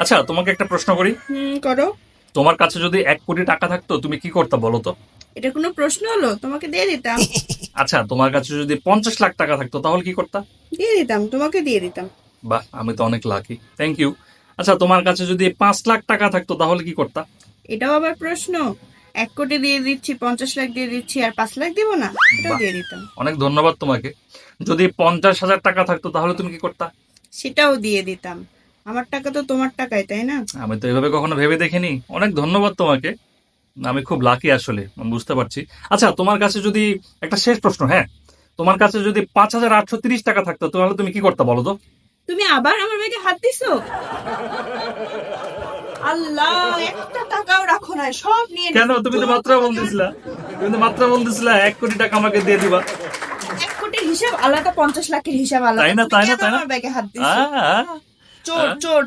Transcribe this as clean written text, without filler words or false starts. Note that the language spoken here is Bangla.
আচ্ছা, তোমাকে একটা প্রশ্ন করি। করো। তোমার কাছে যদি 1 কোটি টাকা থাকতো তুমি কি করতে বলো তো? এটা কোনো প্রশ্ন হলো? তোমাকে দিয়ে দিতাম। আচ্ছা, তোমার কাছে যদি 50 লাখ টাকা থাকতো তাহলে কি করতা? দিয়ে দিতাম, তোমাকে দিয়ে দিতাম। বাহ, আমি তো অনেক লাকি, থ্যাংক ইউ। আচ্ছা, তোমার কাছে যদি 5 লাখ টাকা থাকতো তাহলে কি করতা? এটাও আবার প্রশ্ন? 1 কোটি দিয়ে দিচ্ছি, 50 লাখ দিয়ে দিচ্ছি, আর 5 লাখ দিব না? এটাও বাহ, দিয়ে দিতাম। অনেক ধন্যবাদ তোমাকে। যদি 50,000 টাকা থাকতো তাহলে তুমি কি করতা? সেটাও দিয়ে দিতাম। আমার টাকা তো তোমার টাকাই, তাই না? আমি তো এভাবে কখনো ভেবে দেখিনি। অনেক ধন্যবাদ তোমাকে। আমি খুব লাকি আসলে, আমি বুঝতে পারছি। আচ্ছা, তোমার কাছে যদি একটা শেষ প্রশ্ন, হ্যাঁ, তোমার কাছে যদি 5,830 টাকা থাকতো তাহলে তুমি কি করতে বলো তো? তুমি আবার আমার ব্যাগে হাত দিছো? আল্লাহ, একটা টাকাও রাখো না, সব নিয়ে কেন? নিছো। তুমি তো চোর মাত্র কোথাকার। বলতেছিলা, তুমি তো মাত্র বলতেছিলা 1 কোটি টাকা আমাকে দিয়ে দিবা। 1 কোটির হিসাব আলাদা, 50 লাখের হিসাব তাই আলাদা। না, তুমি তাই না, কেন তাই না? আমার ব্যাগে হাত আ দিছো? আ, চোর আ। চোর।